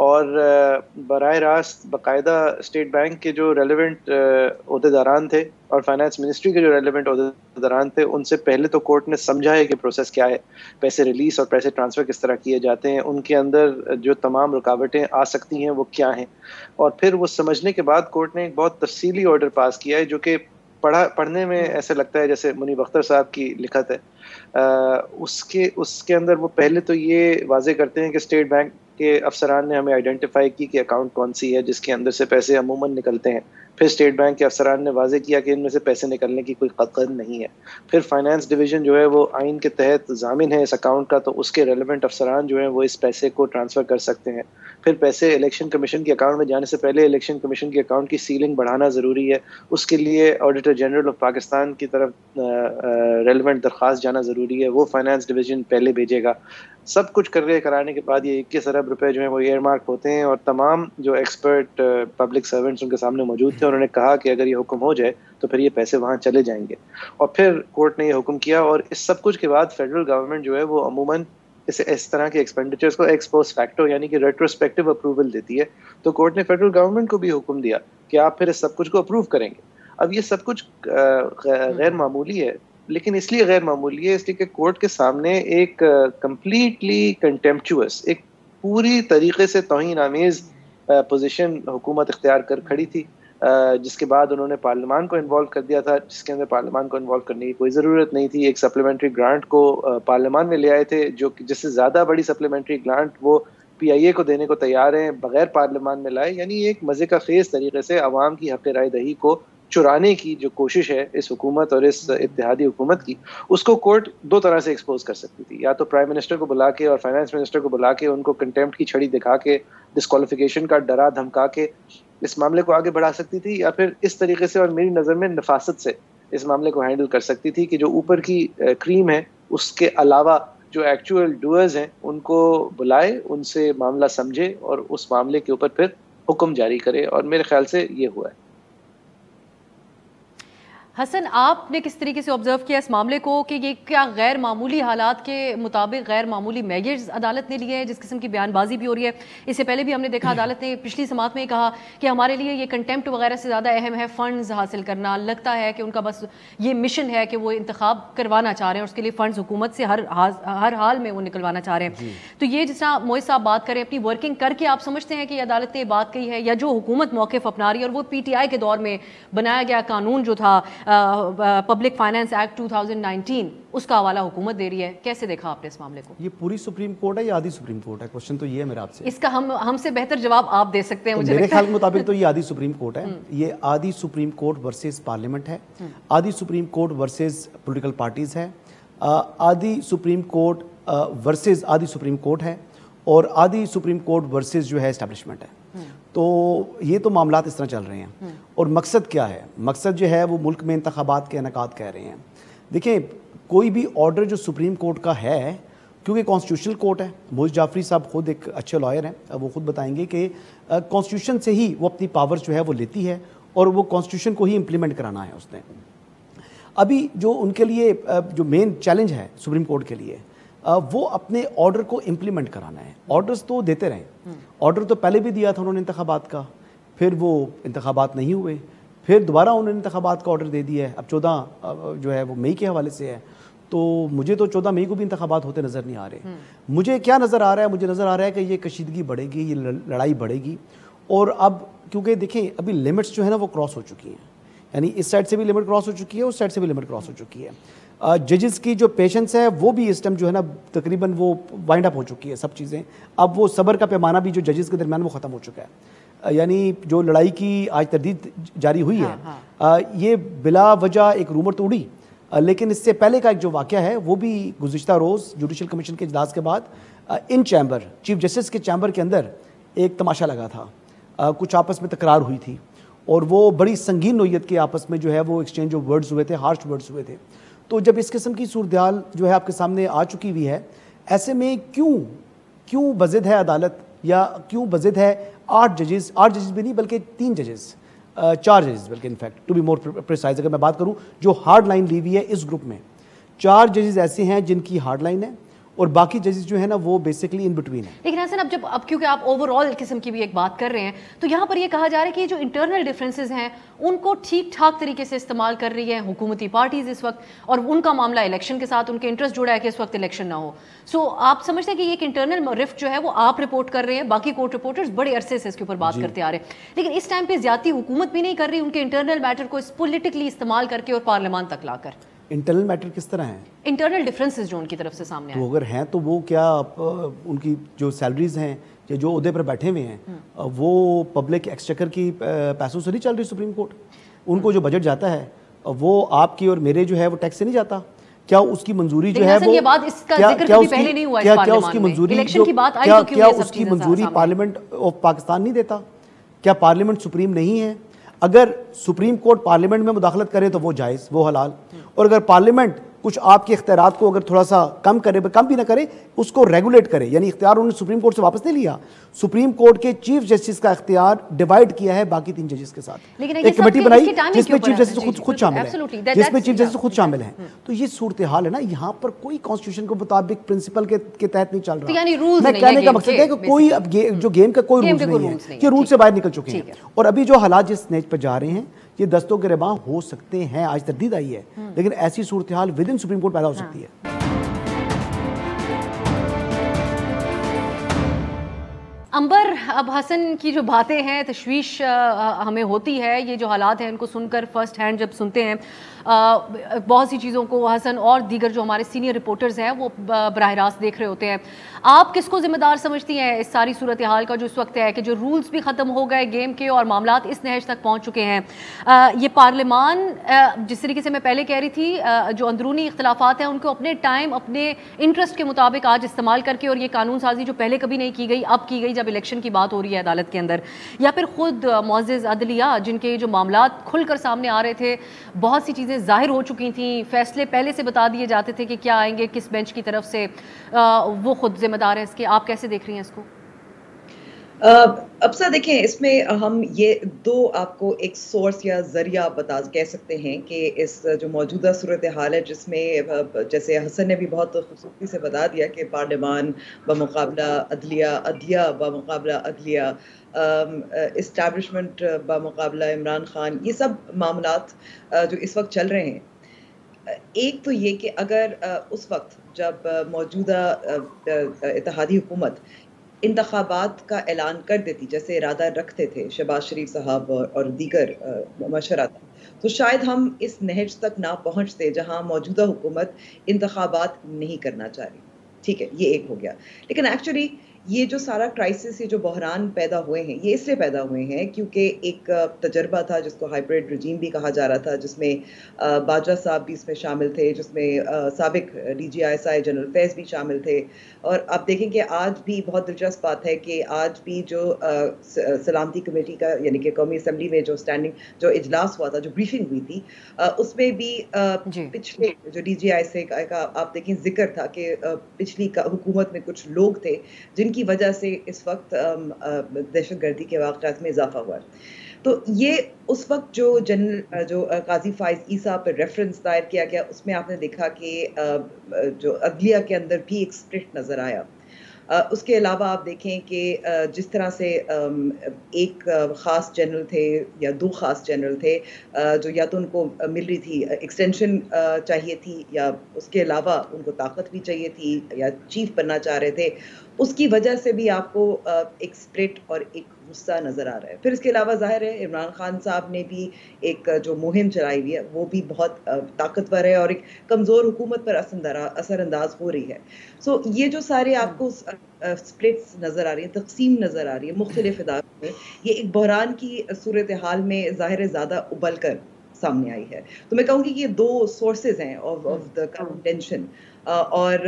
اور براہ راست باقاعدہ اسٹیٹ بینک کے جو ریلیونٹ عہدیداران تھے اور فائنانس منسٹری کے جو ریلیونٹ عہدیداران تھے ان سے پہلے تو کورٹ نے سمجھا ہے کہ پروسیس کیا ہے, پیسے ریلیز اور پیسے ٹرانسفر کس طرح کیے جاتے ہیں, ان کے اندر جو تمام رکاوٹیں آ سکتی ہیں وہ کیا ہیں, اور پھر وہ سمجھنے کے بعد کورٹ نے ایک بہت تفصیلی آرڈر پاس کیا ہے جو کہ پڑھنے میں ایسے لگتا ہے جیسے منیب اختر صاحب کی لکھت ہے. اس کے اندر وہ پہلے تو یہ واضح کرتے ہیں کہ اسٹیٹ بینک کے افسران نے ہمیں آئیڈینٹیفائی کی کہ اکاؤنٹ کون سی ہے جس کے اندر سے پیسے عموماً نکلتے ہیں. پھر اسٹیٹ بینک کے افسران نے واضح کیا کہ ان میں سے پیسے نکلنے کی کوئی قطعیت نہیں ہے. پھر فائنانس ڈویژن جو ہے وہ آئین کے تحت ضامن ہے اس اکاؤنٹ کا, تو اس کے ریلیونٹ افسران جو ہیں وہ اس پیسے کو ٹرانسفر کر سکتے ہیں. پھر پیسے الیکشن کمیشن کے اکاؤنٹ میں جانے سے پہلے الیکشن کمیشن کے اکاؤنٹ کی سیلنگ بڑھانا ضروری ہے, اس کے لیے آڈیٹر جنرل آف پاکستان کی طرف ریلیونٹ درخواست جانا ضروری ہے, وہ فائنانس ڈویژن پہلے بھیجے گا. سب کچھ کرانے کے بعد یہ 21 ارب روپے جو ہیں وہ ایئر مارک ہوتے ہیں, اور تمام جو ایکسپرٹ پبلک سرونٹس ان کے سامنے موجود تھے, انہوں نے کہا کہ اگر یہ حکم ہو جائے تو پھر یہ پیسے وہاں چلے جائیں گے. اور پھر کورٹ نے یہ حکم کیا, اور اس سب کچھ کے بعد فیڈرل گورنمنٹ جو ہے وہ عموماً اس طرح کے ایکسپینڈیچرز کو ایکس پوسٹ فیکٹو یعنی کہ ریٹروسپیکٹو اپروول دیتی ہے. تو کورٹ نے فیڈرل گورنمنٹ کو بھی حکم دیا کہ آپ پھر اس سب کچھ کو اپروو کریں گے. اب یہ سب کچھ غیر معمولی ہے, لیکن اس لیے غیر معمولی ہے اس لیے کہ کورٹ کے سامنے ایک کمپلیٹلی کنٹمپچوس, ایک پوری طریقے سے توہین آمیز پوزیشن حکومت اختیار کر کھڑی تھی, جس کے بعد انہوں نے پارلیمان کو انوالو کر دیا تھا, جس کے اندر پارلیمان کو انوالو کرنے کی کوئی ضرورت نہیں تھی. ایک سپلیمنٹری گرانٹ کو پارلیمان میں لے آئے تھے جو جس سے زیادہ بڑی سپلیمنٹری گرانٹ وہ پی آئی اے کو دینے کو تیار ہیں بغیر پارلیمان میں لائے. یعنی ایک مزے کا خیز طریقے سے عوام کی حق رائے دہی کو چرانے کی جو کوشش ہے اس حکومت اور اس اتحادی حکومت کی, اس کو کورٹ دو طرح سے ایکسپوز کر سکتی تھی. یا تو پرائم منسٹر کو بلا کے اور فائنانس منسٹر کو بلا کے ان کو کنٹیمپٹ کی چھڑی دکھا کے, ڈسکوالیفیکیشن کا ڈرا دھمکا کے اس معاملے کو آگے بڑھا سکتی تھی, یا پھر اس طریقے سے اور میری نظر میں نفاست سے اس معاملے کو ہینڈل کر سکتی تھی کہ جو اوپر کی کریم ہے اس کے علاوہ جو ایکچوئل ڈوئرز ہیں ان کو بلائے, ان سے معاملہ سمجھے اور اس معاملے کے اوپر پھر حکم جاری کرے, اور میرے خیال سے یہ ہوا ہے. حسن, آپ نے کس طریقے سے آبزرو کیا اس معاملے کو کہ یہ کیا غیر معمولی حالات کے مطابق غیر معمولی میجرز عدالت نے لیے ہیں, جس قسم کی بیان بازی بھی ہو رہی ہے؟ اس سے پہلے بھی ہم نے دیکھا عدالت نے پچھلی سماعت میں کہا کہ ہمارے لیے یہ کنٹیمپٹ وغیرہ سے زیادہ اہم ہے فنڈز حاصل کرنا. لگتا ہے کہ ان کا بس یہ مشن ہے کہ وہ انتخاب کروانا چاہ رہے ہیں اور اس کے لیے فنڈز حکومت سے ہر حال میں وہ نکلوانا چاہ رہے ہیں. تو یہ جس طرح موئز صاحب بات کریں اپنی ورکنگ کر کے, آپ سمجھتے ہیں کہ یہ عدالت نے بات کہی ہے, یا جو حکومت موقف اپنا رہی ہے اور وہ پی ٹی آئی کے دور میں بنایا گیا قانون جو تھا پبلک فائنانس ایکٹ 2019 اس کا حوالہ حکومت دے رہی ہے, کیسے دیکھا آپ نے اس معاملے کو؟ یہ پوری سپریم کورٹ ہے یا آدھی سپریم کورٹ ہے؟ کوشچن تو یہ ہے میرا آپ سے. اس کا ہم سے بہتر جواب آپ دے سکتے ہیں مجھے میرے خیال کے مطابق تو یہ آدھی سپریم کورٹ ہے. یہ آدھی سپریم کورٹ ورسز پارلیمنٹ ہے, آدھی supreme court versus political parties ہے, آدھی سپریم کورٹ ورسز آدھی سپریم کورٹ ہے, اور آدھی سپریم کورٹ ورسز جو ہے اسٹیبلشمنٹ ہے. تو یہ تو معاملات اس طرح چل رہے ہیں. اور مقصد کیا ہے؟ مقصد جو ہے وہ ملک میں انتخابات کے انعقاد کہہ رہے ہیں. دیکھیں, کوئی بھی آرڈر جو سپریم کورٹ کا ہے, کیونکہ کانسٹیٹیوشنل کورٹ ہے, موئز جعفری صاحب خود ایک اچھے لائر ہیں, وہ خود بتائیں گے کہ کانسٹیٹیوشن سے ہی وہ اپنی پاور جو ہے وہ لیتی ہے, اور وہ کانسٹیٹیوشن کو ہی امپلیمنٹ کرانا ہے اس نے. ابھی جو ان کے لیے جو مین چیلنج ہے سپریم کورٹ کے لیے, وہ اپنے آرڈر کو امپلیمنٹ کرانا ہے. آرڈرز تو دیتے رہیں, آرڈر تو پہلے بھی دیا تھا انہوں نے انتخابات کا, پھر وہ انتخابات نہیں ہوئے, پھر دوبارہ انہوں نے انتخابات کا آرڈر دے دیا ہے. اب 14 جو ہے وہ مئی کے حوالے سے ہے, تو مجھے تو 14 مئی کو بھی انتخابات ہوتے نظر نہیں آ رہے. مجھے کیا نظر آ رہا ہے؟ مجھے نظر آ رہا ہے کہ یہ کشیدگی بڑھے گی, یہ لڑائی بڑھے گی. اور اب کیونکہ دیکھیں ابھی لمٹس جو ہے نا وہ کراس ہو چکی ہیں, یعنی اس سائڈ سے بھی لمٹ کراس ہو چکی ہے, اس سائڈ سے بھی لمٹ کراس ہو چکی ہے. ججز کی جو پیشنس ہے وہ بھی اس ٹائم جو ہے نا تقریباً وہ وائنڈ اپ ہو چکی ہے سب چیزیں. اب وہ صبر کا پیمانہ بھی جو ججز کے درمیان وہ ختم ہو چکا ہے. یعنی جو لڑائی کی آج تردید جاری ہوئی ہے, یہ بلا وجہ ایک رومر تو اڑی, لیکن اس سے پہلے کا ایک جو واقعہ ہے وہ بھی گزشتہ روز جوڈیشل کمیشن کے اجلاس کے بعد ان چیمبر, چیف جسٹس کے چیمبر کے اندر ایک تماشا لگا تھا. کچھ آپس میں تکرار ہوئی تھی, اور وہ بڑی سنگین نوعیت کے آپس میں جو ہے وہ ایکسچینج آف ورڈز ہوئے تھے, ہارش ورڈز ہوئے تھے. تو جب اس قسم کی صورتحال جو ہے آپ کے سامنے آ چکی ہوئی ہے, ایسے میں کیوں بضد ہے عدالت, یا کیوں بضد ہے 8 ججز بھی نہیں بلکہ 3 ججز, 4 ججز بلکہ in fact to be more precise اگر میں بات کروں جو ہارڈ لائن لی ہوئی ہے اس گروپ میں, 4 ججز ایسے ہیں جن کی ہارڈ لائن ہے, اور باقی ججز جو ہے نا وہ بیسکلی ان بٹوین ہے. لیکن حسن اب کیونکہ آپ اوور آل قسم کی بھی ایک بات کر رہے ہیں تو یہاں پر یہ کہا جا رہا ہے کہ جو انٹرنل ڈفرینسز ہیں ان کو ٹھیک ٹھاک طریقے سے استعمال کر رہی ہے حکومتی پارٹیز اس وقت, اور ان کا معاملہ الیکشن کے ساتھ ان کے انٹرسٹ جڑا ہے کہ اس وقت الیکشن نہ ہو. سو آپ سمجھتے ہیں کہ یہ ایک انٹرنل رفٹ جو ہے وہ آپ رپورٹ کر رہے ہیں, باقی کورٹ رپورٹرز بڑے عرصے سے اس کے اوپر بات کرتے آ رہے ہیں, لیکن اس ٹائم پہ زیادتی حکومت بھی نہیں کر رہی ان کے انٹرنل میٹر کو پولیٹکلی استعمال کر کے اور پارلیمان تک لا کر؟ انٹرنل میٹر کس طرح ہیں؟ انٹرنل ڈفرینسز جو ان کی طرف سے سامنے آئے تو اگر ہیں تو وہ کیا ان کی جو سیلریز ہیں یا جو عہدے پر بیٹھے ہوئے ہیں وہ پبلک ایکسچیکر کی پیسوں سے نہیں چل رہی سپریم کورٹ؟ ان کو جو بجٹ جاتا ہے وہ آپ کی اور میرے جو ہے وہ ٹیکس سے نہیں جاتا؟ کیا اس کی منظوری جو ہے وہ یہ بات اس کا ذکر کبھی پہلے نہیں ہوا اس پارلیمان میں, الیکشن کی بات آئی تو کیوں یہ سب چیزیں منظوری پارلیمنٹ آف پاکستان نہیں دیتا؟ کیا پارلیمنٹ سپریم نہیں ہے؟ اگر سپریم کورٹ پارلیمنٹ میں مداخلت کرے تو وہ جائز, وہ حلال, اور اگر پارلیمنٹ کچھ آپ کے اختیارات کو اگر تھوڑا سا کم کرے, کم بھی نہ کرے, اس کو ریگولیٹ کرے, یعنی اختیار انہوں نے سپریم کورٹ سے واپس نہیں لیا, سپریم کورٹ کے چیف جسٹس کا اختیار ڈیوائیڈ کیا ہے باقی 3 ججز کے ساتھ, ایک کمیٹی بنائی جس میں چیف جسٹس خود شامل ہیں, تو یہ صورتحال ہے نا. یہاں پر کوئی کانسٹیٹیوشن کے مطابق پرنسپل کے تحت نہیں چل رہا. میں کہنے کا مقصد ہے کہ کوئی اب جو گیم کا کوئی رولز نہیں ہے, یہ رول سے باہر نکل چکے ہیں, اور ابھی جو حالات جس نیچ پہ جا رہے ہیں یہ دستوں گریباں ہو سکتے ہیں, آج تردید آئی ہے, لیکن ایسی صورتحال ود ان سپریم کورٹ پیدا ہو سکتی ہے. امبر, اب حسن کی جو باتیں ہیں تشویش ہمیں ہوتی ہے, یہ جو حالات ہیں ان کو سن کر فرسٹ ہینڈ جب سنتے ہیں بہت سی چیزوں کو حسن اور دیگر جو ہمارے سینئر رپورٹرز ہیں وہ براہ راست دیکھ رہے ہوتے ہیں. آپ کس کو ذمہ دار سمجھتی ہیں اس ساری صورتحال کا جو اس وقت ہے کہ جو رولز بھی ختم ہو گئے گیم کے اور معاملات اس نہج تک پہنچ چکے ہیں؟ یہ پارلیمان جس طریقے سے میں پہلے کہہ رہی تھی جو اندرونی اختلافات ہیں ان کو اپنے ٹائم اپنے انٹرسٹ کے مطابق آج استعمال کر کے, اور یہ قانون سازی جو پہلے کبھی نہیں کی گئی اب کی گئی جب الیکشن کی بات ہو رہی ہے عدالت کے اندر, یا پھر خود معزز عدلیہ جن کے جو معاملات کھل کر سامنے آ رہے تھے, بہت سی چیزیں ظاہر ہو چکی تھیں, فیصلے پہلے سے بتا دیے جاتے تھے کہ کیا آئیں گے کس بینچ کی طرف سے, وہ خود ذمہ دار ہیں اس کے. آپ کیسے دیکھ رہی ہیں اس کو؟ اب سا دیکھیں, اس میں ہم یہ دو آپ کو ایک سورس یا ذریعہ کہہ سکتے ہیں کہ اس جو موجودہ صورتحال ہے جس میں جیسے حسن نے بھی بہت خوبصورتی سے بتا دیا کہ پارلیمان بمقابلہ عدلیہ, عدلیہ بمقابلہ عدلیہ, اسٹیبلشمنٹ بمقابلہ عمران خان, یہ سب معاملات جو اس وقت چل رہے ہیں. ایک تو یہ کہ اگر اس وقت جب موجودہ اتحادی حکومت انتخابات کا اعلان کر دیتی جیسے ارادہ رکھتے تھے شہباز شریف صاحب اور دیگر مشورہ تھا, تو شاید ہم اس نہج تک نہ پہنچتے جہاں موجودہ حکومت انتخابات نہیں کرنا چاہ رہی. ٹھیک ہے, یہ ایک ہو گیا. لیکن ایکچولی یہ جو سارا کرائسس, یہ جو بحران پیدا ہوئے ہیں, یہ اس لیے پیدا ہوئے ہیں کیونکہ ایک تجربہ تھا جس کو ہائبرڈ رجیم بھی کہا جا رہا تھا, جس میں باجوہ صاحب بھی اس میں شامل تھے, جس میں سابق D G I S I general Faiz بھی شامل تھے. اور آپ دیکھیں کہ آج بھی بہت دلچسپ بات ہے کہ آج بھی جو سلامتی کمیٹی کا یعنی کہ قومی اسمبلی میں جو اسٹینڈنگ جو اجلاس ہوا تھا, جو بریفنگ ہوئی تھی, اس میں بھی پچھلے جو ڈی جی آئی ایس آئی کا آپ دیکھیں ذکر تھا کہ پچھلی حکومت میں کچھ لوگ تھے جن کی وجہ سے اس وقت دہشت گردی کے واقعات میں اضافہ ہوا. تو یہ اس وقت جو جو قاضی فائز عیسیٰ پر ریفرنس دائر کیا گیا, اس میں آپ نے دیکھا کہ جو عدلیہ کے اندر بھی ایک اسپرٹ نظر آیا. اس کے علاوہ آپ دیکھیں کہ جس طرح سے ایک خاص جنرل تھے یا دو خاص جنرل تھے جو یا تو ان کو مل رہی تھی ایکسٹینشن چاہیے تھی یا اس کے علاوہ ان کو طاقت بھی چاہیے تھی یا چیف بننا چاہ رہے تھے, اس کی وجہ سے بھی آپ کو ایک اسپرٹ اور ایک غصہ نظر آ رہا ہے. پھر اس کے علاوہ ظاہر ہے عمران خان صاحب نے بھی ایک جو مہم چلائی ہوئی ہے وہ بھی بہت طاقتور ہے اور ایک کمزور حکومت پر اثر انداز ہو رہی ہے. سو یہ جو سارے آپ کو سپلٹس نظر آ رہی ہیں, تقسیم نظر آ رہی ہے مختلف اداروں میں, یہ ایک بحران کی صورتحال میں ظاہر زیادہ ابل کر سامنے آئی ہے. تو میں کہوں گی کہ یہ دو سورسز ہیں آف دا کرنٹ ٹینشن, اور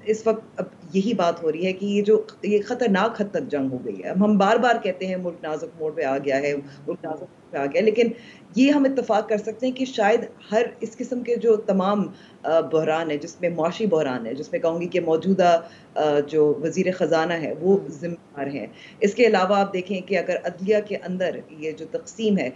اس وقت اب یہی بات ہو رہی ہے کہ یہ خطرناک حد تک جنگ ہو گئی ہے. ہم بار بار کہتے ہیں ملک نازک موڑ پہ آ گیا ہے, ملک نازک پہ آ گیا. لیکن یہ ہم اتفاق کر سکتے ہیں کہ شاید ہر اس قسم کے جو تمام بحران ہے، جس میں معاشی بحران ہے، جس میں کہوں گی کہ موجودہ جو وزیر خزانہ ہے وہ ذمہ دار ہیں. اس کے علاوہ آپ دیکھیں کہ اگر عدلیہ کے اندر یہ جو تقسیم ہے،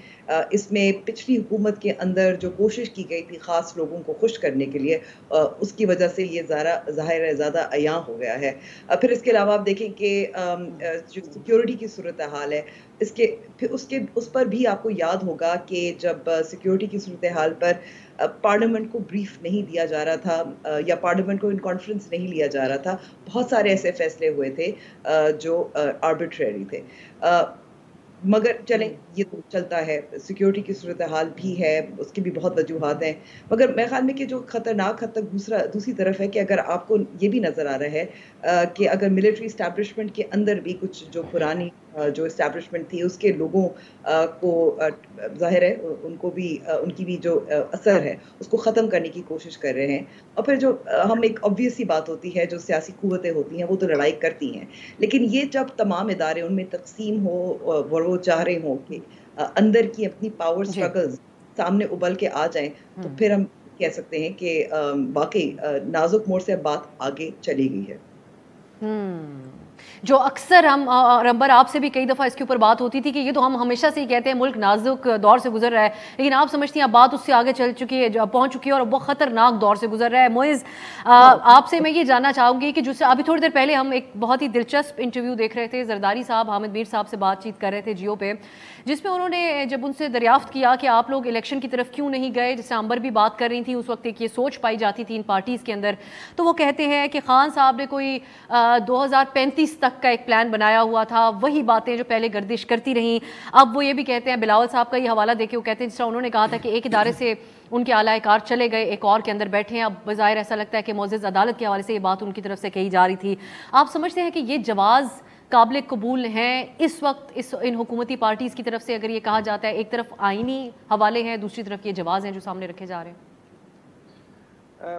اس میں پچھلی حکومت کے اندر جو کوشش کی گئی تھی خاص لوگوں کو خوش کرنے کے لیے، اس کی وجہ سے یہ ظاہر ہے زیادہ عیاں ہو گیا ہے. پھر اس کے علاوہ آپ دیکھیں کہ جو سیکیورٹی کی صورتحال ہے، اس پر بھی آپ کو یاد ہوگا کہ جب سیکیورٹی کی صورتحال پر پارلیمنٹ کو بریف نہیں دیا جا رہا تھا یا پارلیمنٹ کو ان کانفرنس نہیں لیا جا رہا تھا، بہت سارے ایسے فیصلے ہوئے تھے جو آربیٹریری تھے. مگر چلیں یہ تو چلتا ہے، سیکیورٹی کی صورتحال بھی ہے، اس کی بھی بہت وجوہات ہیں. مگر میرے خیال میں کہ جو خطرناک حد تک دوسری طرف ہے کہ اگر آپ کو یہ بھی نظر آ رہا ہے کہ اگر ملٹری اسٹیبلشمنٹ کے اندر بھی کچھ جو پرانی جو اسٹیبلشمنٹ تھی اس کے لوگوں کو ظاہر ہے ان کی بھی جو اثر ہے اس کو ختم کرنے کی کوشش کر رہے ہیں. اور پھر جو ہم ایک obvious سی بات ہوتی ہے، جو سیاسی قوتیں ہوتی ہیں وہ تو لڑائی کرتی ہیں، لیکن یہ جب تمام ادارے ان میں تقسیم ہو اور وہ چاہ رہے ہوں کہ اندر کی اپنی پاور سٹرگلز سامنے ابل کے آ جائیں، تو پھر ہم کہہ سکتے ہیں کہ واقعی نازک موڑ سے بات آگے چلی گئی ہے. جو اکثر ہم رمبر آپ سے بھی کئی دفعہ اس کے اوپر بات ہوتی تھی کہ یہ تو ہم ہمیشہ سے ہی کہتے ہیں ملک نازک دور سے گزر رہا ہے، لیکن آپ سمجھتی ہیں بات اس سے آگے چل چکی ہے، پہنچ چکی ہے اور بہت خطرناک دور سے گزر رہا ہے. معز، آپ سے میں یہ جاننا چاہوں گی کہ جس سے ابھی تھوڑی دیر پہلے ہم ایک بہت ہی دلچسپ انٹرویو دیکھ رہے تھے، زرداری صاحب حامد میر صاحب سے بات چیت کر رہے تھے جیو پہ، جس میں انہوں نے جب ان سے دریافت کیا کہ آپ لوگ الیکشن کی طرف کیوں نہیں گئے، جس سے امبر بھی بات کر رہی تھی اس وقت ایک یہ سوچ پائی جاتی تھی ان پارٹیز کے اندر، تو وہ کہتے ہیں کہ خان صاحب نے کوئی 2035 تک کا ایک پلان بنایا ہوا تھا، وہی باتیں جو پہلے گردش کرتی رہیں. اب وہ یہ بھی کہتے ہیں، بلاول صاحب کا یہ حوالہ دے کے وہ کہتے ہیں جس طرح انہوں نے کہا تھا کہ ایک ادارے سے ان کے اعلی کار چلے گئے، ایک اور کے اندر بیٹھے ہیں. اب بظاہر ایسا لگتا ہے کہ معزز عدالت کے حوالے سے یہ بات ان کی طرف سے کہی جا رہی تھی. آپ سمجھتے ہیں کہ یہ جواز قابل قبول ہیں اس وقت ان حکومتی پارٹیز کی طرف سے؟ اگر یہ کہا جاتا ہے ایک طرف آئینی حوالے ہیں، دوسری طرف یہ جواز ہیں جو سامنے رکھے جا رہے ہیں.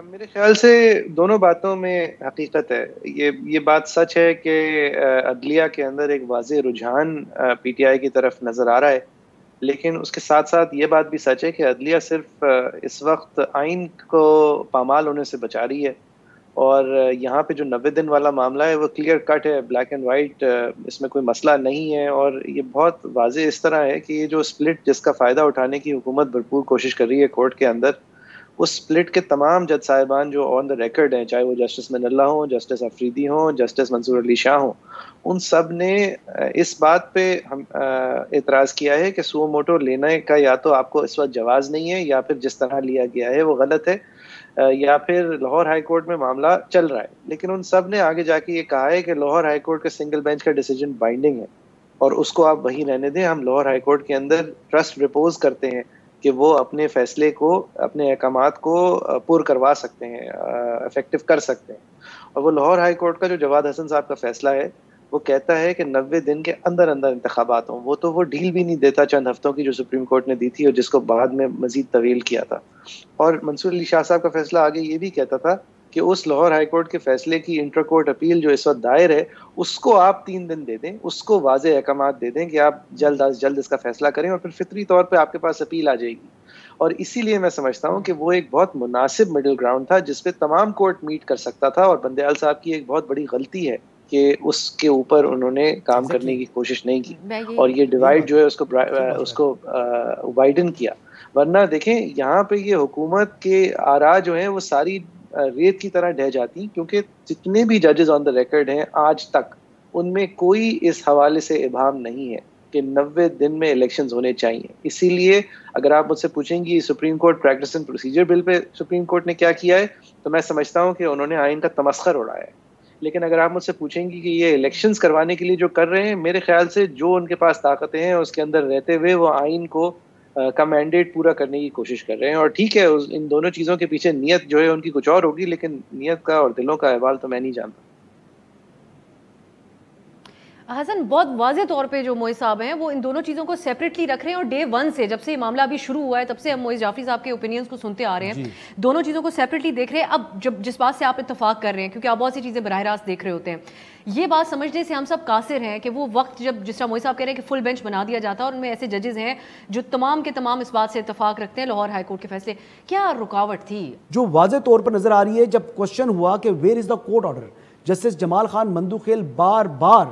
میرے خیال سے دونوں باتوں میں حقیقت ہے. یہ بات سچ ہے کہ عدلیہ کے اندر ایک واضح رجحان پی ٹی آئی کی طرف نظر آ رہا ہے، لیکن اس کے ساتھ ساتھ یہ بات بھی سچ ہے کہ عدلیہ صرف اس وقت آئین کو پامال ہونے سے بچا رہی ہے. اور یہاں پہ جو 90 دن والا معاملہ ہے وہ کلیئر کٹ ہے، بلیک اینڈ وائٹ، اس میں کوئی مسئلہ نہیں ہے. اور یہ بہت واضح اس طرح ہے کہ یہ جو اسپلٹ جس کا فائدہ اٹھانے کی حکومت بھرپور کوشش کر رہی ہے کورٹ کے اندر، اس اسپلٹ کے تمام جج صاحبان جو آن دا ریکارڈ ہیں، چاہے وہ جسٹس من اللہ ہوں، جسٹس افریدی ہوں، جسٹس منصور علی شاہ ہوں، ان سب نے اس بات پہ اعتراض کیا ہے کہ سو موٹو لینے کا یا تو آپ کو اس وقت جواز نہیں ہے، یا پھر جس طرح لیا گیا ہے وہ غلط ہے، یا پھر لاہور ہائی کورٹ میں معاملہ چل رہا ہے. لیکن ان سب نے آگے جا کے یہ کہا ہے کہ لاہور ہائی کورٹ کا سنگل بینچ کا ڈیسیجن بائنڈنگ ہے اور اس کو آپ وہی رہنے دیں. ہم لاہور ہائی کورٹ کے اندر ٹرسٹ ریپوز کرتے ہیں کہ وہ اپنے فیصلے کو، اپنے احکامات کو پور کروا سکتے ہیں، افیکٹو کر سکتے ہیں. اور وہ لاہور ہائی کورٹ کا جو جواد حسن صاحب کا فیصلہ ہے وہ کہتا ہے کہ 90 دن کے اندر انتخابات ہوں. وہ تو وہ ڈیل بھی نہیں دیتا چند ہفتوں کی جو سپریم کورٹ نے دی تھی اور جس کو بعد میں مزید طویل کیا تھا. اور منصور علی شاہ صاحب کا فیصلہ آگے یہ بھی کہتا تھا کہ اس لاہور ہائی کورٹ کے فیصلے کی انٹر کورٹ اپیل جو اس وقت دائر ہے اس کو آپ 3 دن دے دیں، اس کو واضح احکامات دے دیں کہ آپ جلد از جلد اس کا فیصلہ کریں، اور پھر فطری طور پہ آپ کے پاس اپیل آ جائے گی. اور اسی لیے میں سمجھتا ہوں کہ وہ ایک بہت مناسب مڈل گراؤنڈ تھا جس پہ تمام کورٹ میٹ کر سکتا تھا. اور بندیال صاحب کی ایک بہت بڑی غلطی ہے کہ اس کے اوپر انہوں نے کام کرنے کی کوشش نہیں کی اور یہ ڈیوائڈ جو ہے اس کو وائڈن کیا. ورنہ دیکھیں یہاں پہ یہ حکومت کے آراء جو ہیں وہ ساری ریت کی طرح ڈہ جاتی، کیونکہ جتنے بھی ججز آن دا ریکارڈ ہیں آج تک ان میں کوئی اس حوالے سے ابہام نہیں ہے کہ 90 دن میں الیکشنز ہونے چاہیے. اسی لیے اگر آپ مجھ سے پوچھیں گی supreme court practice and procedure bill پہ سپریم کورٹ نے کیا کیا ہے، تو میں سمجھتا ہوں کہ انہوں نے آئین کا تمسخر اڑایا ہے. لیکن اگر آپ مجھ سے پوچھیں گی کہ یہ الیکشنز کروانے کے لیے جو کر رہے ہیں، میرے خیال سے جو ان کے پاس طاقتیں ہیں اس کے اندر رہتے ہوئے وہ آئین کو کا مینڈیٹ پورا کرنے کی کوشش کر رہے ہیں. اور ٹھیک ہے ان دونوں چیزوں کے پیچھے نیت جو ہے ان کی کچھ اور ہوگی، لیکن نیت کا اور دلوں کا احوال تو میں نہیں جانتا. حسن بہت واضح طور پہ جو موئز صاحب ہیں وہ ان دونوں چیزوں کو سیپریٹلی رکھ رہے ہیں، اور ڈے ون سے جب سے یہ معاملہ ابھی شروع ہوا ہے تب سے ہم موئز جعفری صاحب کے اوپینینز کو سنتے آ رہے ہیں، دونوں چیزوں کو سیپریٹلی دیکھ رہے ہیں. اب جب جس بات سے آپ اتفاق کر رہے ہیں، کیونکہ آپ بہت سی چیزیں براہ راست دیکھ رہے ہوتے ہیں، یہ بات سمجھنے سے ہم سب قاصر ہیں کہ وہ وقت جب جس طرح موئز صاحب کہہ رہے ہیں کہ فل بینچ بنا دیا جاتا ہے اور ان میں ایسے ججز ہیں جو تمام کے تمام اس بات سے اتفاق رکھتے ہیں لاہور ہائی کورٹ کے فیصلے. کیا رکاوٹ تھی جو واضح طور پر نظر آ رہی ہے؟ جب کوشچن ہوا کہ where is the court order, justice Jamal Khan Mandokhel bar bar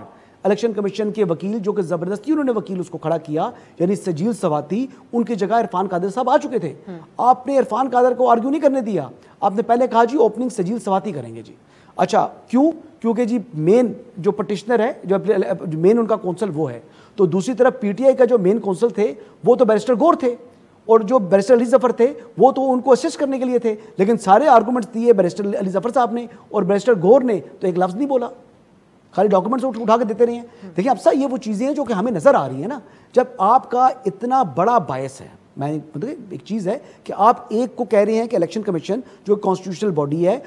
election commission کے وکیل، جو کہ زبردستی انہوں نے وکیل اس کو کھڑا کیا، یعنی سجیل سواتی، ان کی جگہ عرفان قادر صاحب آ چکے تھے. آپ نے عرفان قادر کو آرگیو نہیں کرنے دیا، آپ نے پہلے کہا جی اوپننگ سجیل سواتی کریں گے. جی اچھا کیوں؟ کیونکہ جی مین جو پٹیشنر ہے، جو مین ان کا کونسل وہ ہے. تو دوسری طرف پی ٹی آئی کا جو مین کونسل تھے وہ تو بیرسٹر گور تھے، اور جو بیرسٹر علی ظفر تھے وہ تو ان کو اسسٹ کرنے کے لیے تھے، لیکن سارے آرگومنٹس دیے بیرسٹر علی ظفر صاحب نے، اور بیرسٹر گور نے تو ایک لفظ نہیں بولا، خالی ڈاکومنٹس اٹھا کے دیتے رہے ہیں. دیکھیں اب یہ وہ چیزیں ہیں جو کہ ہمیں نظر آ رہی ہیں نا. جب آپ کا اتنا بڑا بائس ہے، میں ایک چیز ہے کہ آپ ایک کو کہہ رہے ہیں کہ الیکشن کمیشن جو کانسٹیٹیوشنل باڈی ہے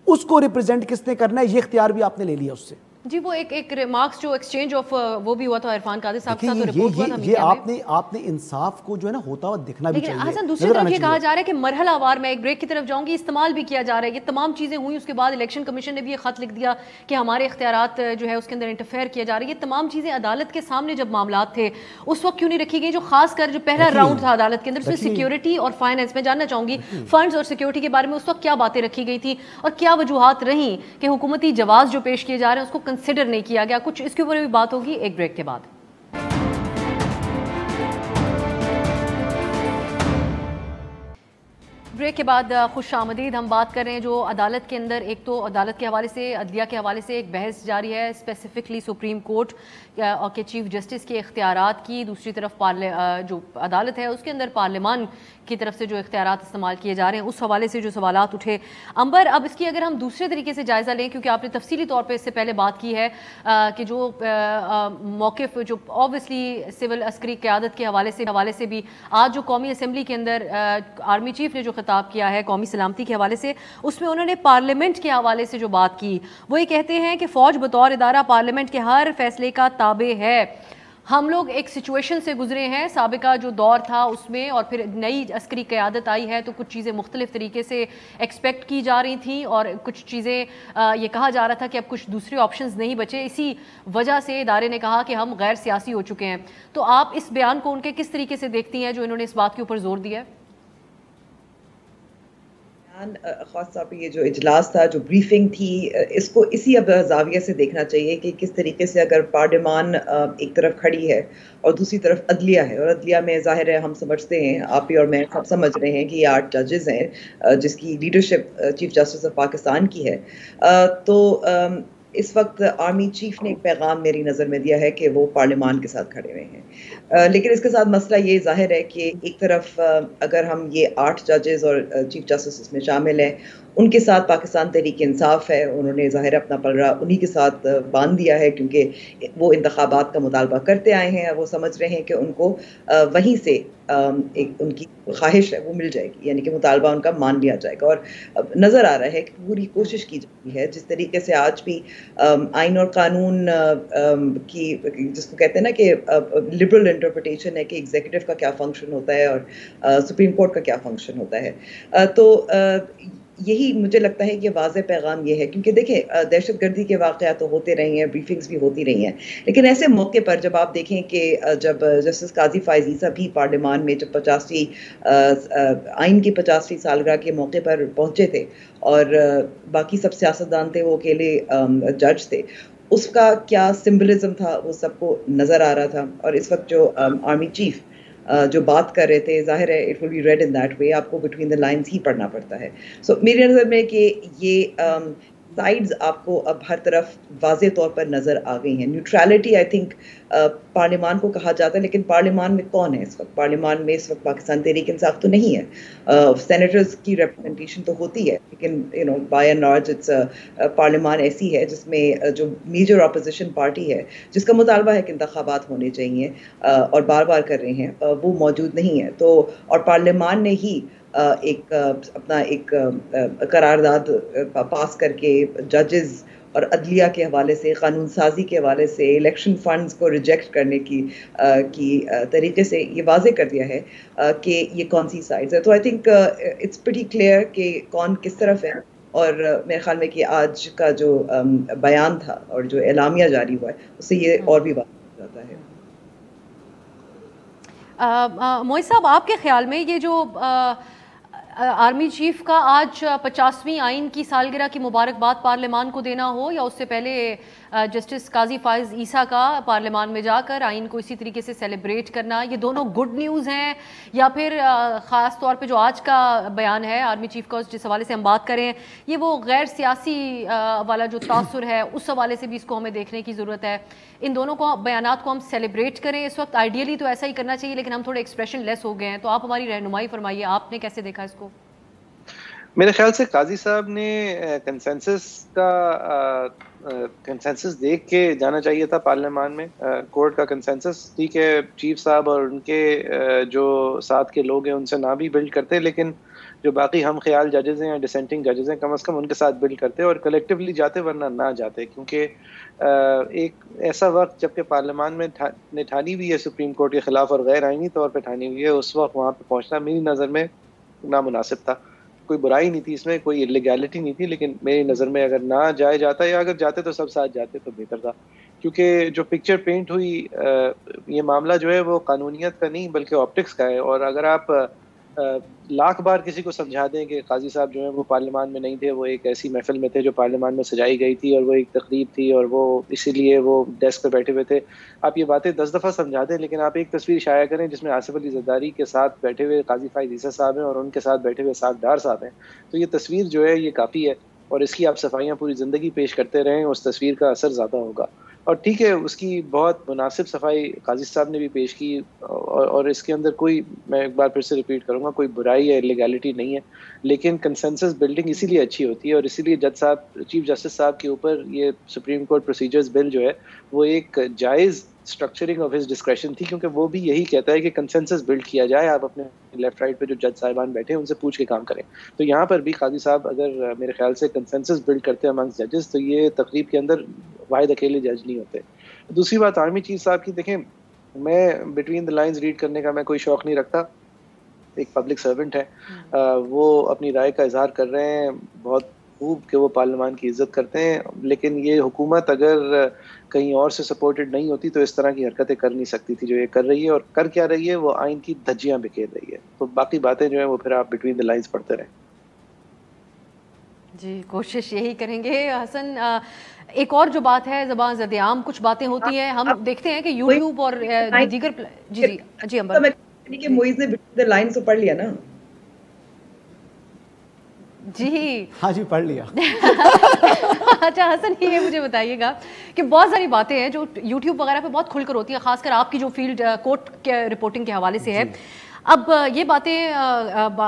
اس کو ریپرزینٹ کس نے کرنا ہے، یہ اختیار بھی آپ نے لے لیا اس سے. جی وہ ایک ریمارکس جو ایکسچینج آف وہ بھی ہوا تھا عرفان قادر صاحب کے ساتھ، تو رپورٹ ہوا تھا یہ آپ نے انصاف کو جو ہے نا ہوتا ہوا دکھنا بھی چاہیے. لیکن حسن دوسری طرف یہ کہا جا رہا ہے کہ مرحلہ وار، میں ایک بریک کی طرف جاؤں گی، استعمال بھی کیا جا رہا ہے. یہ تمام چیزیں ہوئیں، اس کے بعد الیکشن کمیشن نے بھی یہ خط لکھ دیا کہ ہمارے اختیارات جو ہے اس کے اندر انٹرفیئر کیا جا رہا ہے. یہ تمام چیزیں عدالت کے سامنے جب معاملات تھے اس وقت کیوں نہیں رکھی گئی؟ جو خاص کر جو پہلا راؤنڈ تھا عدالت کے اندر، اس میں سیکیورٹی اور فائنینس، میں جاننا چاہوں گی فنڈز اور سیکیورٹی کے بارے میں اس وقت کیا باتیں رکھی گئی تھی اور کیا وجوہات رہیں کہ حکومتی جواز جو پیش کیے جا رہے ہیں اس کو کنسیڈر نہیں کیا گیا؟ کچھ اس کے اوپر بھی بات ہوگی ایک بریک کے بعد. بریک کے بعد خوش آمدید. ہم بات کر رہے ہیں جو عدالت کے اندر، ایک تو عدالت کے حوالے سے، عدلیہ کے حوالے سے ایک بحث جاری ہے اسپیسیفکلی سپریم کورٹ کے چیف جسٹس کے اختیارات کی، دوسری طرف جو عدالت ہے اس کے اندر پارلیمان کی طرف سے جو اختیارات استعمال کیے جا رہے ہیں اس حوالے سے جو سوالات اٹھے. امبر، اب اس کی اگر ہم دوسرے طریقے سے جائزہ لیں، کیونکہ آپ نے تفصیلی طور پہ اس سے پہلے بات کی ہے کہ جو موقف جو اوبویسلی سول عسکری قیادت کے حوالے سے بھی آج جو قومی اسمبلی کے اندر آرمی چیف نے جو خطاب کیا ہے قومی سلامتی کے حوالے سے، اس میں انہوں نے پارلیمنٹ کے حوالے سے جو بات کی، وہ یہ کہتے ہیں کہ فوج بطور ادارہ پارلیمنٹ کے ہر فیصلے کا تابع ہے. ہم لوگ ایک سچویشن سے گزرے ہیں، سابقہ جو دور تھا اس میں، اور پھر نئی عسکری قیادت آئی ہے تو کچھ چیزیں مختلف طریقے سے ایکسپیکٹ کی جا رہی تھیں اور کچھ چیزیں یہ کہا جا رہا تھا کہ اب کچھ دوسرے آپشنز نہیں بچے. اسی وجہ سے ادارے نے کہا کہ ہم غیر سیاسی ہو چکے ہیں. تو آپ اس بیان کو ان کے کس طریقے سے دیکھتی ہیں جو انہوں نے اس بات کے اوپر زور دیا ہے؟ خاص طور پہ یہ جو اجلاس تھا، جو بریفنگ تھی، اس کو اسی اب زاویے سے دیکھنا چاہیے کہ کس طریقے سے اگر پارلیمان ایک طرف کھڑی ہے اور دوسری طرف عدلیہ ہے، اور عدلیہ میں ظاہر ہے ہم سمجھتے ہیں، آپ ہی اور میں سب سمجھ رہے ہیں کہ یہ 8 ججز ہیں جس کی leadership chief justice of Pakistan کی ہے. تو اس وقت آرمی چیف نے ایک پیغام میری نظر میں دیا ہے کہ وہ پارلیمان کے ساتھ کھڑے ہوئے ہیں، لیکن اس کے ساتھ مسئلہ یہ ظاہر ہے کہ ایک طرف اگر ہم یہ 8 ججز اور چیف جسٹس اس میں شامل ہیں، ان کے ساتھ پاکستان تحریک انصاف ہے، انہوں نے ظاہر اپنا پلڑا انہی کے ساتھ باندھ دیا ہے کیونکہ وہ انتخابات کا مطالبہ کرتے آئے ہیں. وہ سمجھ رہے ہیں کہ ان کو وہیں سے ایک ان کی خواہش ہے وہ مل جائے گی، یعنی کہ مطالبہ ان کا مان لیا جائے گا. اور نظر آ رہا ہے کہ پوری کوشش کی جاتی ہے جس طریقے سے آج بھی آئین اور قانون کی، جس کو کہتے ہیں نا کہ لبرل انٹرپریٹیشن ہے کہ ایگزیکٹو کا کیا فنکشن ہوتا ہے اور سپریم کورٹ کا کیا فنکشن ہوتا ہے. تو یہی مجھے لگتا ہے کہ واضح پیغام یہ ہے، کیونکہ دیکھیں دہشت گردی کے واقعات تو ہوتے رہے ہیں، بریفنگز بھی ہوتی رہی ہیں، لیکن ایسے موقع پر جب آپ دیکھیں کہ جب جسٹس قاضی فائز عیسیٰ بھی پارلیمان میں جب 85 آئین کی 85ویں سالگرہ کے موقع پر پہنچے تھے اور باقی سب سیاستدان تھے، وہ اکیلے جج تھے، اس کا کیا سمبلزم تھا وہ سب کو نظر آ رہا تھا. اور اس وقت جو آرمی چیف جو بات کر رہے تھے، ظاہر ہے it will be read in that way, آپ کو بٹوین دا لائنز ہی پڑھنا پڑتا ہے. سو میری نظر میں کہ یہ سائڈز آپ کو اب ہر طرف واضح طور پر نظر آ گئی ہیں. نیوٹرلٹی آئی تھنک پارلیمان کو کہا جاتا ہے، لیکن پارلیمان میں کون ہے اس وقت؟ پارلیمان میں اس وقت پاکستان تحریک انصاف تو نہیں ہے. سینیٹرز کی ریپرزنٹیشن تو ہوتی ہے، لیکن بائی اینڈ لارج اٹس پارلیمان ایسی ہے جس میں جو میجر اپوزیشن پارٹی ہے، جس کا مطالبہ ہے کہ انتخابات ہونے چاہیے اور بار بار کر رہے ہیں، وہ موجود نہیں ہے. تو اور پارلیمان نے ہی ایک اپنا ایک قرارداد پاس کر کے ججز اور عدلیہ کے حوالے سے، قانون سازی کے حوالے سے، الیکشن فنڈز کو ریجیکٹ کرنے کی طریقے سے یہ واضح کر دیا ہے کہ یہ کون سی سائڈز ہے. تو I think it's pretty clear کہ کون کس طرف ہے. اور میرے خیال میں کہ آج کا جو بیان تھا اور جو اعلامیہ جاری ہوا ہے اس سے یہ اور بھی واضح ہو جاتا ہے. معیز صاحب، آپ کے خیال میں یہ جو آرمی چیف کا آج 50ویں آئین کی سالگرہ کی مبارکباد پارلیمان کو دینا ہو، یا اس سے پہلے جسٹس قاضی فائز عیسیٰ کا پارلیمان میں جا کر آئین کو اسی طریقے سے سیلیبریٹ کرنا، یہ دونوں گڈ نیوز ہیں، یا پھر خاص طور پہ جو آج کا بیان ہے آرمی چیف کا جس حوالے سے ہم بات کریں یہ وہ غیر سیاسی والا جو تاثر ہے اس حوالے سے بھی اس کو ہمیں دیکھنے کی ضرورت ہے؟ ان دونوں کو بیانات کو ہم سیلیبریٹ کریں اس وقت؟ آئیڈیلی تو ایسا ہی کرنا چاہیے، لیکن ہم تھوڑے ایکسپریشن لیس ہو گئے ہیں، تو آپ ہماری رہنمائی فرمائیے، آپ نے کیسے دیکھا اس کو؟ میرے خیال سے قاضی صاحب نے کنسنسس دیکھ کے جانا چاہیے تھا پارلیمان میں. کورٹ کا کنسنسس ٹھیک ہے، چیف صاحب اور ان کے جو ساتھ کے لوگ ہیں ان سے نہ بھی بلڈ کرتے، لیکن جو باقی ہم خیال ججز ہیں یا ڈسینٹنگ ججز ہیں کم از کم ان کے ساتھ بلڈ کرتے اور کلیکٹیولی جاتے، ورنہ نہ جاتے. کیونکہ ایک ایسا وقت جب کہ پارلیمان میں نے ٹھانی ہوئی ہے سپریم کورٹ کے خلاف اور غیر آئینی طور پہ ٹھانی ہوئی ہے، اس وقت وہاں پہ پہنچنا میری نظر میں نامناسب تھا. کوئی برائی نہیں تھی اس میں، کوئی الیگیلٹی نہیں تھی، لیکن میری نظر میں اگر نہ جایا جاتا یا اگر جاتے تو سب ساتھ جاتے تو بہتر تھا. کیونکہ جو پکچر پینٹ ہوئی، یہ معاملہ جو ہے وہ قانونیت کا نہیں بلکہ آپٹکس کا ہے. اور اگر آپ لاکھ بار کسی کو سمجھا دیں کہ قاضی صاحب جو ہیں وہ پارلیمان میں نہیں تھے، وہ ایک ایسی محفل میں تھے جو پارلیمان میں سجائی گئی تھی اور وہ ایک تقریب تھی اور وہ اسی لیے وہ ڈیسک پہ بیٹھے ہوئے تھے، آپ یہ باتیں 10 دفعہ سمجھا دیں، لیکن آپ ایک تصویر شائع کریں جس میں آصف علی زرداری کے ساتھ بیٹھے ہوئے قاضی فائز عیسیٰ صاحب ہیں اور ان کے ساتھ بیٹھے ہوئے اسحاق ڈار صاحب ہیں، تو یہ تصویر جو ہے یہ کافی ہے. اور اس کی آپ صفائیاں پوری زندگی پیش کرتے رہیں، اس تصویر کا اثر زیادہ ہوگا. اور ٹھیک ہے، اس کی بہت مناسب صفائی قاضی صاحب نے بھی پیش کی، اور اس کے اندر کوئی، میں ایک بار پھر سے ریپیٹ کروں گا، کوئی برائی یا لیگیلٹی نہیں ہے. لیکن کنسنسس بلڈنگ اسی لیے اچھی ہوتی ہے، اور اسی لیے جج صاحب، چیف جسٹس صاحب کے اوپر یہ سپریم کورٹ پروسیجرز بل جو ہے وہ ایک جائز اسٹرکچرنگ آف ہز ڈسکریشن تھی، کیونکہ وہ بھی یہی کہتا ہے کہ کنسنسس بلڈ کیا جائے. آپ اپنے لیفٹ رائٹ پہ جو جج صاحبان بیٹھے ہیں ان سے پوچھ کے کام کریں. تو یہاں پر بھی قاضی صاحب اگر میرے خیال سے کنسنسس بلڈ کرتے ہیں امنگس ججز، تو یہ تقریب کے اندر واحد اکیلے جج نہیں ہوتے. دوسری بات آرمی چیف صاحب کی، دیکھیں میں بٹوین دا لائنز ریڈ کرنے کا میں کوئی شوق نہیں رکھتا. ایک پبلک سرونٹ ہے، وہ اپنی رائے کا اظہار کر رہے ہیں، بہت خوب کہ وہ پارلیمان کی عزت کرتے ہیں، لیکن یہ حکومت اگر کہیں اور سے سپورٹڈ نہیں ہوتی تو اس طرح کی حرکتیں کر نہیں سکتی تھی جو یہ کر رہی ہے. اور کر کیا رہی ہے؟ وہ آئین کی دھجیاں بکھیر رہی ہے. تو باقی باتیں جو ہیں وہ پھر آپ بٹوین دا لائنز پڑھتے رہیں. جی، کوشش یہی کریں گے. حسن، ایک اور جو بات ہے، زبان زد عام کچھ باتیں ہوتی ہیں، ہم دیکھتے ہیں کہ یوٹیوب اور دیگر جی امبر کہ معیز نے بٹوین دا لائنز تو پڑھ لیا نا. جی ہاں جی، پڑھ لیا. اچھا حسن، یہ مجھے بتائیے گا کہ بہت ساری باتیں ہیں جو یوٹیوب وغیرہ پہ بہت کھل کر ہوتی ہیں، خاص کر آپ کی جو فیلڈ کورٹ کے رپورٹنگ کے حوالے سے ہے. اب یہ باتیں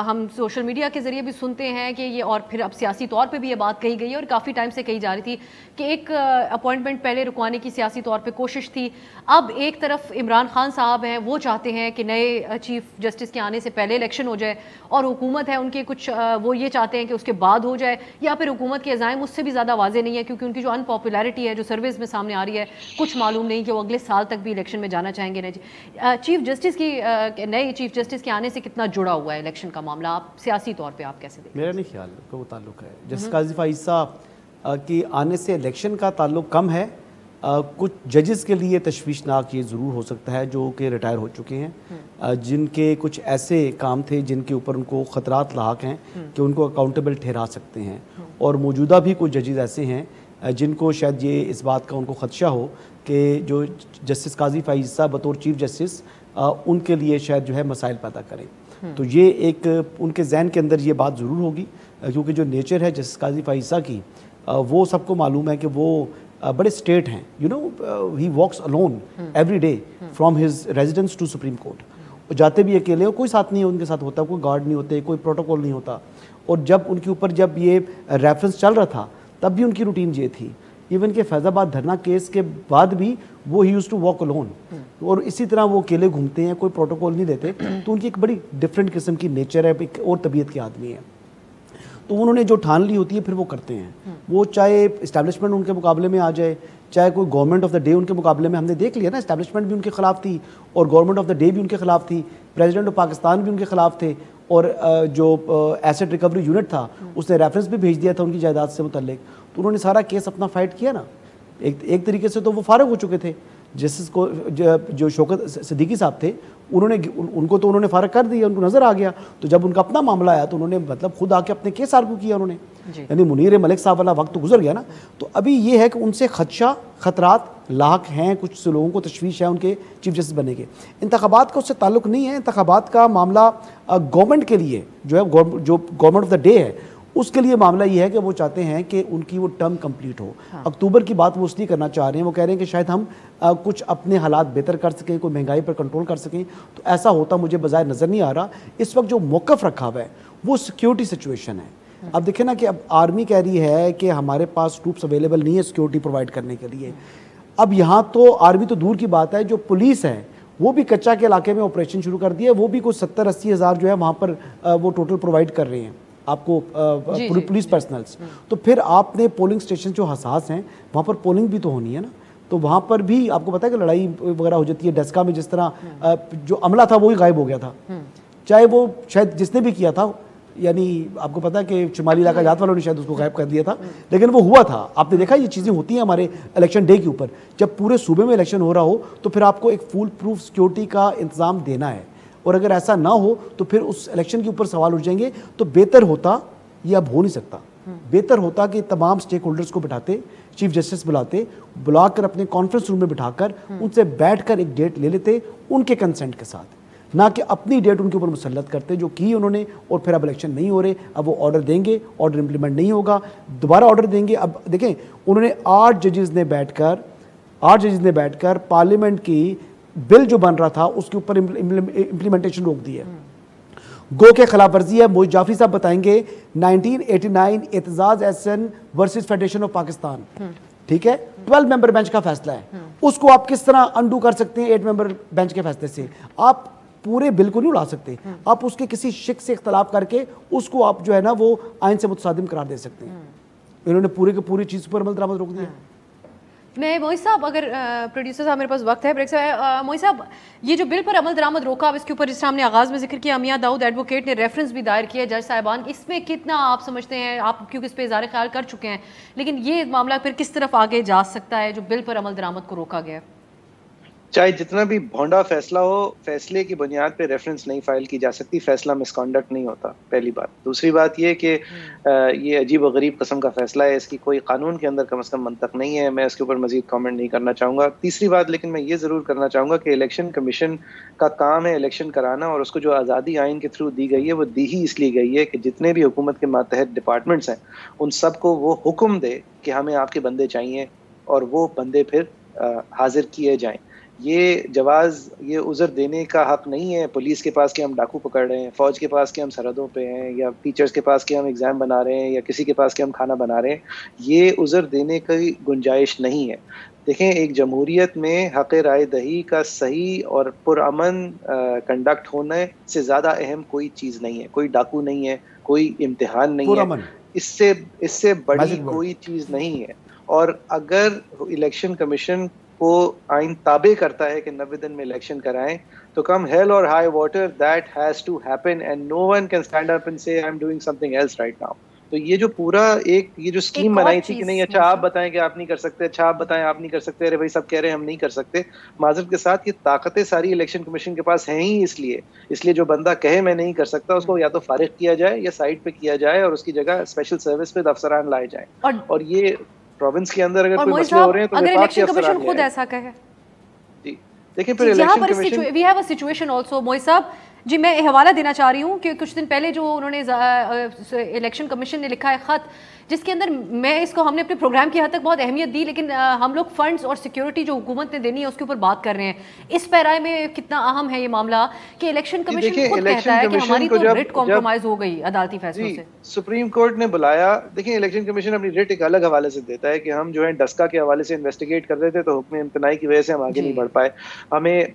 ہم سوشل میڈیا کے ذریعے بھی سنتے ہیں کہ یہ، اور پھر اب سیاسی طور پہ بھی یہ بات کہی گئی ہے اور کافی ٹائم سے کہی جا رہی تھی کہ ایک اپوائنٹمنٹ پہلے رکوانے کی سیاسی طور پہ کوشش تھی. اب ایک طرف عمران خان صاحب ہیں، وہ چاہتے ہیں کہ نئے چیف جسٹس کے آنے سے پہلے الیکشن ہو جائے، اور حکومت ہے ان کے کچھ وہ یہ چاہتے ہیں کہ اس کے بعد ہو جائے، یا پھر حکومت کے عزائم اس سے بھی زیادہ واضح نہیں ہے کیونکہ ان کی جو ان پاپولیرٹی ہے جو سرویز میں سامنے آ رہی ہے، کچھ معلوم نہیں کہ وہ اگلے سال تک بھی الیکشن میں جانا چاہیں گے. چیف جسٹس کی، نئے چیف جسٹس کے آنے سے کتنا جڑا ہوا ہے الیکشن کا معاملہ، آپ سیاسی طور پہ آپ کیسے دیکھیں؟ میرا نہیں خیال کہ وہ تعلق ہے. جسٹس قاضی فائز صاحب کی آنے سے الیکشن کا تعلق کم ہے. کچھ ججز کے لیے تشویشناک یہ ضرور ہو سکتا ہے جو کہ ریٹائر ہو چکے ہیں، جن کے کچھ ایسے کام تھے جن کے اوپر ان کو خطرات لاحق ہیں کہ ان کو اکاؤنٹیبل ٹھہرا سکتے ہیں. اور موجودہ بھی کچھ ججز ایسے ہیں جن کو شاید یہ اس بات کا ان کو خدشہ ہو کہ جو جسٹس قاضی فائز صاحب بطور چیف جسٹس ان کے لیے شاید جو ہے مسائل پیدا کریں. تو یہ ایک ان کے ذہن کے اندر یہ بات ضرور ہوگی، کیونکہ جو نیچر ہے جسٹس قاضی فائز صاحب کی، وہ سب کو معلوم ہے کہ وہ بڑے اسٹیٹ ہیں. You know he walks alone every day from his residence to supreme court. جاتے بھی اکیلے ہو، کوئی ساتھ نہیں ان کے ساتھ ہوتا، کوئی گارڈ نہیں ہوتے، کوئی پروٹوکول نہیں ہوتا. اور جب ان کے اوپر جب یہ ریفرنس چل رہا تھا تب بھی ان کی روٹین یہ تھی. ایون کہ فیض آباد دھرنا کیس کے بعد بھی وہ ہی یوز ٹو واک الون، اور اسی طرح وہ اکیلے گھومتے ہیں، کوئی پروٹوکول نہیں دیتے. تو ان کی ایک بڑی ڈفرینٹ قسم کی نیچر ہے، ایک اور طبیعت کے آدمی ہیں. تو انہوں نے جو ٹھان لی ہوتی ہے پھر وہ کرتے ہیں. وہ چاہے اسٹیبلشمنٹ ان کے مقابلے میں آ جائے, چاہے کوئی گورنمنٹ آف دا ڈے ان کے مقابلے میں, ہم نے دیکھ لیا نا اسٹیبلشمنٹ بھی ان کے خلاف تھی اور گورنمنٹ آف دا ڈے بھی ان کے خلاف تھی, پریزیڈنٹ آف پاکستان بھی ان کے خلاف تھے, اور جو ایسٹ ریکوری یونٹ تھا اس نے ریفرنس بھی بھیج دیا تھا ان کی جائیداد سے متعلق. تو انہوں نے سارا کیس اپنا فائٹ کیا نا. ایک طریقے سے تو وہ فارغ ہو چکے تھے. جسٹس کو جو شوکت صدیقی صاحب تھے انہوں نے فارغ کر دیا, ان کو نظر آ گیا. تو جب ان کا اپنا معاملہ آیا تو انہوں نے مطلب خود آ کے اپنے کیس آرگو کیا انہوں نے, یعنی منیر ملک صاحب والا وقت تو گزر گیا نا. تو ابھی یہ ہے کہ ان سے خطرات لاحق ہیں, کچھ لوگوں کو تشویش ہے ان کے چیف جسٹس بننے کے. انتخابات کا اس سے تعلق نہیں ہے. انتخابات کا معاملہ گورنمنٹ کے لیے جو ہے, جو گورنمنٹ آف دا ڈے ہے اس کے لیے معاملہ یہ ہے کہ وہ چاہتے ہیں کہ ان کی وہ ٹرم کمپلیٹ ہو. اکتوبر کی بات وہ اس لیے کرنا چاہ رہے ہیں, وہ کہہ رہے ہیں کہ شاید ہم کچھ اپنے حالات بہتر کر سکیں, کوئی مہنگائی پر کنٹرول کر سکیں. تو ایسا ہوتا مجھے بظاہر نظر نہیں آ رہا. اس وقت جو موقف رکھا ہوا ہے وہ سیکیورٹی سچویشن ہے. اب دیکھیں نا کہ اب آرمی کہہ رہی ہے کہ ہمارے پاس ٹروپس اویلیبل نہیں ہے سیکیورٹی پرووائڈ کرنے کے لیے. اب یہاں تو آرمی تو دور کی بات ہے, جو پولیس ہے وہ بھی کچا کے علاقے میں آپریشن شروع کر دیا ہے. وہ بھی کوئی 70-80 ہزار جو ہے وہاں پر وہ ٹوٹل پرووائڈ کر رہے ہیں آپ کو پولیس پرسنلز. تو پھر آپ نے پولنگ اسٹیشن جو حساس ہیں وہاں پر پولنگ بھی تو ہونی ہے نا. تو وہاں پر بھی آپ کو پتہ ہے کہ لڑائی وغیرہ ہو جاتی ہے. ڈسکا میں جس طرح جو عملہ تھا وہی غائب ہو گیا تھا, چاہے وہ شاید جس نے بھی کیا تھا, یعنی آپ کو پتہ ہے کہ شمالی علاقہ جات والوں نے شاید اس کو غائب کر دیا تھا, لیکن وہ ہوا تھا. آپ نے دیکھا یہ چیزیں ہوتی ہیں ہمارے الیکشن ڈے کے اوپر. جب پورے صوبے میں الیکشن ہو رہا ہو تو پھر آپ کو ایک فول پروف سیکیورٹی کا انتظام دینا ہے, اور اگر ایسا نہ ہو تو پھر اس الیکشن کے اوپر سوال اٹھ جائیں گے. تو بہتر ہوتا, یہ اب ہو نہیں سکتا, بہتر ہوتا کہ تمام سٹیک ہولڈرز کو بٹھاتے, چیف جسٹس بلا کر اپنے کانفرنس روم میں بٹھا کر ان سے بیٹھ کر ایک ڈیٹ لے لیتے ان کے کنسنٹ کے ساتھ, نہ کہ اپنی ڈیٹ ان کے اوپر مسلط کرتے جو کی انہوں نے. اور پھر اب الیکشن نہیں ہو رہے, اب وہ آرڈر دیں گے, آرڈر امپلیمنٹ نہیں ہوگا, دوبارہ آرڈر دیں گے. اب دیکھیں انہوں نے 8 ججز نے بیٹھ کر پارلیمنٹ کی بل جو بن رہا تھا اس کے اوپر امپلیمنٹیشن روک دی ہے. گو کے خلاف ورزی ہے. موئی جعفری صاحب بتائیں گے 1989 Aitzaz Ahsan versus federation of Pakistan, ٹھیک ہے, 12 ممبر بینچ کا فیصلہ ہے. اس کو آپ کس طرح انڈو کر سکتے ہیں 8 ممبر بینچ کے فیصلے سے؟ آپ پورے بل کو نہیں اڑا سکتے, آپ اس کے کسی شق سے اختلاف کر کے اس کو آپ جو ہے نا وہ آئین سے متصادم قرار دے سکتے ہیں. انہوں نے پورے کے پوری چیز پر عمل درآمد روک دیا. میں موئی صاحب, اگر پروڈیوسر صاحب میرے پاس وقت ہے بریک سے, موئی صاحب یہ جو بل پر عمل درآمد روکا, اب اس کے اوپر جس طرح ہم نے آغاز میں ذکر کیا, میاں داؤد ایڈوکیٹ نے ریفرنس بھی دائر کیا جج صاحبان, اس میں کتنا آپ سمجھتے ہیں, آپ کیونکہ اس پہ اظہار خیال کر چکے ہیں, لیکن یہ معاملہ پھر کس طرف آگے جا سکتا ہے جو بل پر عمل درآمد کو روکا گیا؟ چاہے جتنا بھی بھونڈا فیصلہ ہو, فیصلے کی بنیاد پہ ریفرنس نہیں فائل کی جا سکتی, فیصلہ مس کانڈکٹ نہیں ہوتا, پہلی بات. دوسری بات یہ کہ یہ عجیب و غریب قسم کا فیصلہ ہے, اس کی کوئی قانون کے اندر کم از کم منطق نہیں ہے. میں اس کے اوپر مزید کامنٹ نہیں کرنا چاہوں گا. تیسری بات لیکن میں یہ ضرور کرنا چاہوں گا کہ الیکشن کمیشن کا کام ہے الیکشن کرانا, اور اس کو جو آزادی آئین کے تھرو دی گئی ہے وہ دی ہی اس لیے گئی ہے کہ جتنے بھی حکومت کے ماتحت ڈپارٹمنٹس ہیں ان سب کو وہ حکم دے کہ ہمیں آپ کے بندے چاہیے, اور وہ بندے پھر حاضر کیے جائیں. یہ جواز, یہ عذر دینے کا حق نہیں ہے پولیس کے پاس کہ ہم ڈاکو پکڑ رہے ہیں, فوج کے پاس کہ ہم سرحدوں پہ ہیں, یا ٹیچرز کے پاس کہ ہم ایگزام بنا رہے ہیں, یا کسی کے پاس کہ ہم کھانا بنا رہے ہیں. یہ عذر دینے کی گنجائش نہیں ہے. دیکھیں, ایک جمہوریت میں حق رائے دہی کا صحیح اور پرامن کنڈکٹ ہونے سے زیادہ اہم کوئی چیز نہیں ہے. کوئی ڈاکو نہیں ہے, کوئی امتحان نہیں ہے, اس سے بڑی کوئی چیز نہیں ہے. اور اگر الیکشن کمیشن کو آئین تابع کرتا ہے کہ 90 دن میں الیکشن کرائیں, تو کم ہیل اور high water that has to happen, and no one can stand up and say I am doing something else right now. تو یہ جو پورا یہ جو اسکیم بنائی تھی کہ نہیں اچھا آپ بتائیں کہ آپ نہیں کر سکتے, اچھا آپ بتائیں آپ نہیں کر سکتے, ارے بھائی سب کہہ رہے ہیں ہم نہیں کر سکتے. معذرت کے ساتھ یہ طاقتیں ساری الیکشن کمیشن کے پاس ہیں ہی اس لیے جو بندہ کہے میں نہیں کر سکتا اس کو یا تو فارغ کیا جائے یا سائڈ پہ کیا جائے, اور اس کی جگہ اسپیشل سروس پہ افسران لائے جائیں. اور یہ پروونس کے اندر اگر کوئی مسئلے ہو رہے ہیں تو اگر الیکشن کمیشن خود ایسا کہے, دیکھیں پھر election commission we have a situation also. موئی صاحب جی, میں حوالہ دینا چاہ رہی ہوں کہ کچھ دن پہلے جو انہوں نے الیکشن کمیشن نے لکھا ہے خط, جس کے اندر میں اس کو ہم نے اپنے پروگرام کی حد تک بہت اہمیت دی, لیکن ہم لوگ فنڈز اور سیکیورٹی جو حکومت نے دینی ہے اس کے اوپر بات کر رہے ہیں. اس پیرائے میں کتنا اہم ہے یہ معاملہ کہ الیکشن کمیشن خود کہتا ہے کہ ہماری تو رٹ کمپرومائز ہو گئی عدالتی فیصلوں سے. سپریم کورٹ نے بلایا, دیکھیں الیکشن کمیشن اپنی رٹ ایک الگ حوالے سے دیتا ہے کہ ہم جو ہے ڈسکا کے حوالے سے انویسٹیگیٹ کر رہے تھے تو حکم امتناعی کی وجہ سے ہم آگے نہیں بڑھ پائے, ہمیں